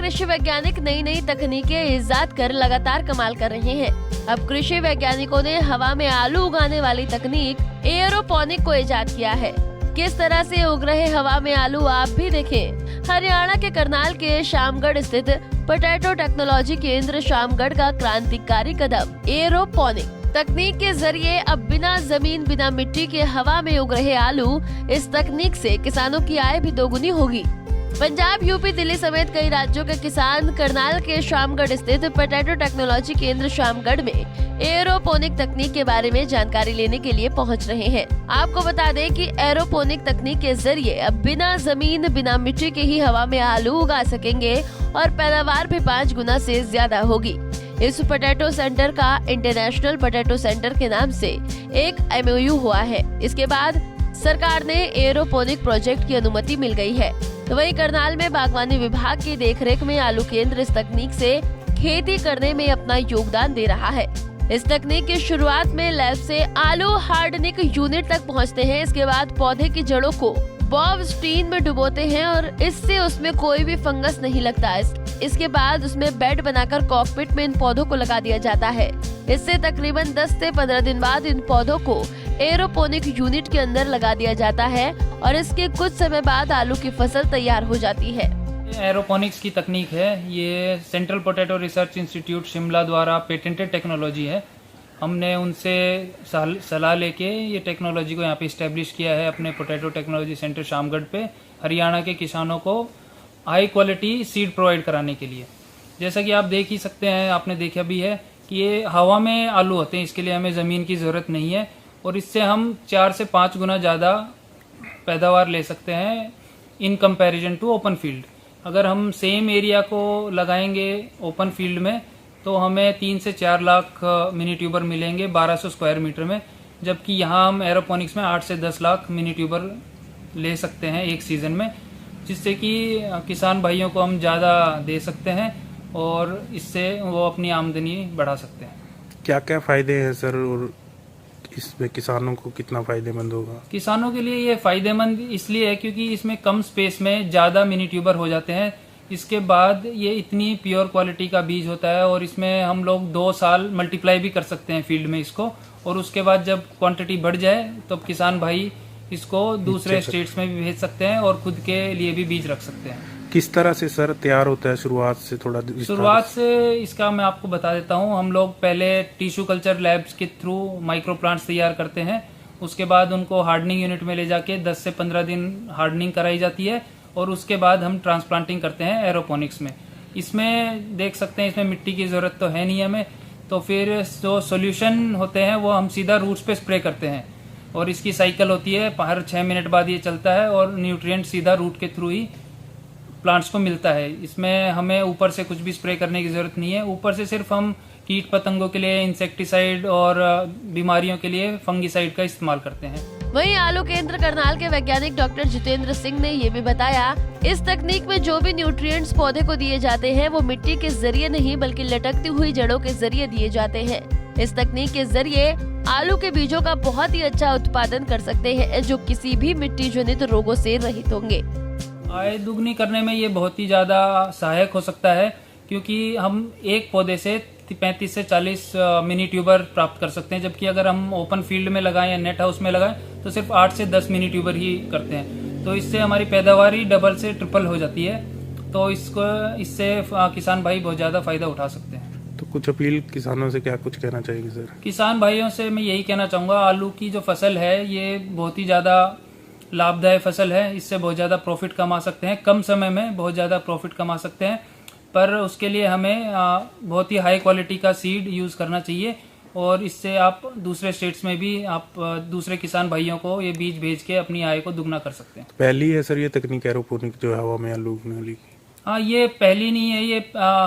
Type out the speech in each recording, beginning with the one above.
कृषि वैज्ञानिक नई नई तकनीकें इजाद कर लगातार कमाल कर रहे हैं। अब कृषि वैज्ञानिकों ने हवा में आलू उगाने वाली तकनीक एयरोपोनिक को इजाद किया है। किस तरह से उग रहे हवा में आलू आप भी देखें। हरियाणा के करनाल के शामगढ़ स्थित पोटैटो टेक्नोलॉजी केंद्र शामगढ़ का क्रांतिकारी कदम एयरोपोनिक तकनीक के जरिए अब बिना जमीन बिना मिट्टी के हवा में उग रहे आलू, इस तकनीक से किसानों की आय भी दोगुनी होगी। पंजाब, यूपी, दिल्ली समेत कई राज्यों के किसान करनाल के शामगढ़ स्थित पोटैटो टेक्नोलॉजी केंद्र शामगढ़ में एयरोपोनिक तकनीक के बारे में जानकारी लेने के लिए पहुंच रहे हैं। आपको बता दें कि एयरोपोनिक तकनीक के जरिए अब बिना जमीन बिना मिट्टी के ही हवा में आलू उगा सकेंगे और पैदावार भी 5 गुना से ज्यादा होगी। इस पोटैटो सेंटर का इंटरनेशनल पोटैटो सेंटर के नाम से एक MOU हुआ है। इसके बाद सरकार ने एयरोपोनिक प्रोजेक्ट की अनुमति मिल गई है। तो वहीं करनाल में बागवानी विभाग की देखरेख में आलू केंद्र इस तकनीक से खेती करने में अपना योगदान दे रहा है। इस तकनीक की शुरुआत में लैब से आलू हार्डनिंग यूनिट तक पहुंचते हैं। इसके बाद पौधे की जड़ों को बॉब स्टीन में डुबोते हैं और इससे उसमें कोई भी फंगस नहीं लगता। इसके बाद उसमें बेड बनाकर कॉकपिट में इन पौधों को लगा दिया जाता है। इससे तकरीबन 10 से 15 दिन बाद इन पौधों को एयरोपोनिक यूनिट के अंदर लगा दिया जाता है और इसके कुछ समय बाद आलू की फसल तैयार हो जाती है। एयरोपोनिक्स की तकनीक है, ये central potato research institute Shimla द्वारा पेटेंटेड टेक्नोलॉजी है। हमने उनसे सलाह लेके ये टेक्नोलॉजी को यहाँ पे इस्टेब्लिश किया है अपने पोटैटो टेक्नोलॉजी सेंटर शामगढ़ पे, हरियाणा के किसानों को हाई क्वालिटी सीड प्रोवाइड कराने के लिए। जैसा कि आप देख ही सकते हैं, आपने देखा भी है कि ये हवा में आलू होते हैं, इसके लिए हमें ज़मीन की ज़रूरत नहीं है और इससे हम 4 से 5 गुना ज़्यादा पैदावार ले सकते हैं in comparison to open field. अगर हम सेम एरिया को लगाएंगे ओपन फील्ड में तो हमें 3 से 4 लाख मिनी ट्यूबर मिलेंगे 1200 स्क्वायर मीटर में, जबकि यहाँ हम एयरोपोनिक्स में 8 से 10 लाख मिनी ट्यूबर ले सकते हैं एक सीज़न में, जिससे कि किसान भाइयों को हम ज़्यादा दे सकते हैं और इससे वो अपनी आमदनी बढ़ा सकते हैं। क्या क्या फ़ायदे हैं सर, और इसमें किसानों को कितना फ़ायदेमंद होगा? किसानों के लिए ये फ़ायदेमंद इसलिए है क्योंकि इसमें कम स्पेस में ज़्यादा मिनी ट्यूबर हो जाते हैं। इसके बाद ये इतनी प्योर क्वालिटी का बीज होता है और इसमें हम लोग 2 साल मल्टीप्लाई भी कर सकते हैं फील्ड में इसको, और उसके बाद जब क्वांटिटी बढ़ जाए तो किसान भाई इसको दूसरे स्टेट्स में भी भेज सकते हैं और खुद के लिए भी बीज रख सकते हैं। किस तरह से सर तैयार होता है शुरुआत से? थोड़ा शुरुआत से इसका मैं आपको बता देता हूँ। हम लोग पहले टिश्यू कल्चर लैब्स के थ्रू माइक्रो प्लांट्स तैयार करते हैं, उसके बाद उनको हार्डनिंग यूनिट में ले जाके 10 से 15 दिन हार्डनिंग कराई जाती है और उसके बाद हम ट्रांसप्लांटिंग करते हैं एयरोपोनिक्स में। इसमें देख सकते हैं इसमें मिट्टी की ज़रूरत तो है नहीं हमें, तो फिर जो सॉल्यूशन होते हैं वो हम सीधा रूट्स पे स्प्रे करते हैं और इसकी साइकिल होती है, हर 6 मिनट बाद ये चलता है और न्यूट्रिएंट सीधा रूट के थ्रू ही प्लांट्स को मिलता है। इसमें हमें ऊपर से कुछ भी स्प्रे करने की ज़रूरत नहीं है। ऊपर से सिर्फ हम कीट पतंगों के लिए इंसेक्टिसाइड और बीमारियों के लिए फंगिसाइड का इस्तेमाल करते हैं। वहीं आलू केंद्र करनाल के वैज्ञानिक डॉक्टर जितेंद्र सिंह ने ये भी बताया, इस तकनीक में जो भी न्यूट्रिएंट्स पौधे को दिए जाते हैं वो मिट्टी के जरिए नहीं बल्कि लटकती हुई जड़ों के जरिए दिए जाते हैं। इस तकनीक के जरिए आलू के बीजों का बहुत ही अच्छा उत्पादन कर सकते हैं जो किसी भी मिट्टी जनित रोगों से रहित होंगे। आय दुगनी करने में ये बहुत ही ज़्यादा सहायक हो सकता है क्योंकि हम एक पौधे से 35 से 40 मिनी ट्यूबर प्राप्त कर सकते हैं, जबकि अगर हम ओपन फील्ड में लगाएं या नेट हाउस में लगाएं तो सिर्फ 8 से 10 मिनी ट्यूबर ही करते हैं। तो इससे हमारी पैदावार ही डबल से ट्रिपल हो जाती है। तो इससे किसान भाई बहुत ज़्यादा फायदा उठा सकते हैं। तो कुछ अपील किसानों से क्या कुछ कहना चाहिए सर? किसान भाइयों से मैं यही कहना चाहूँगा, आलू की जो फसल है ये बहुत ही ज़्यादा लाभदायक फसल है। इससे बहुत ज़्यादा प्रॉफिट कमा सकते हैं, कम समय में बहुत ज़्यादा प्रॉफिट कमा सकते हैं, पर उसके लिए हमें बहुत ही हाई क्वालिटी का सीड यूज़ करना चाहिए और इससे आप दूसरे स्टेट्स में भी आप दूसरे किसान भाइयों को ये बीज भेज के अपनी आय को दुगना कर सकते हैं। पहली है सर ये तकनीक एयरोपोनिक जो हवा में आलू उगने वाली? हाँ, ये पहली नहीं है, ये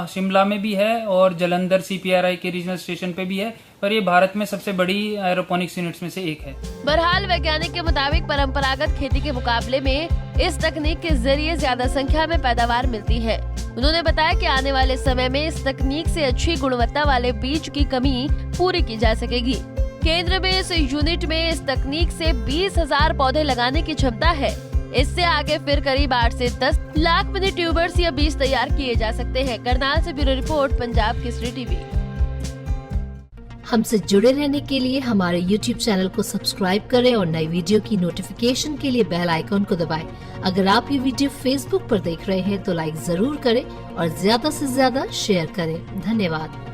शिमला में भी है और जलंधर CPRI के रीजनल स्टेशन पे भी है, पर ये भारत में सबसे बड़ी एयरोपोनिक्स यूनिट्स में से एक है। बहरहाल वैज्ञानिक के मुताबिक परंपरागत खेती के मुकाबले में इस तकनीक के जरिए ज्यादा संख्या में पैदावार मिलती है। उन्होंने बताया कि आने वाले समय में इस तकनीक से अच्छी गुणवत्ता वाले बीज की कमी पूरी की जा सकेगी। केंद्र में इस यूनिट में इस तकनीक से 20,000 पौधे लगाने की क्षमता है। इससे आगे फिर करीब 8 से 10 लाख मिनी ट्यूबर्स या बीज तैयार किए जा सकते हैं। करनाल से bureau report, Punjab Kesari TV. हमसे जुड़े रहने के लिए हमारे YouTube चैनल को सब्सक्राइब करें और नई वीडियो की नोटिफिकेशन के लिए बेल आइकॉन को दबाएं। अगर आप ये वीडियो Facebook पर देख रहे हैं तो लाइक जरूर करें और ज्यादा से ज्यादा शेयर करें। धन्यवाद।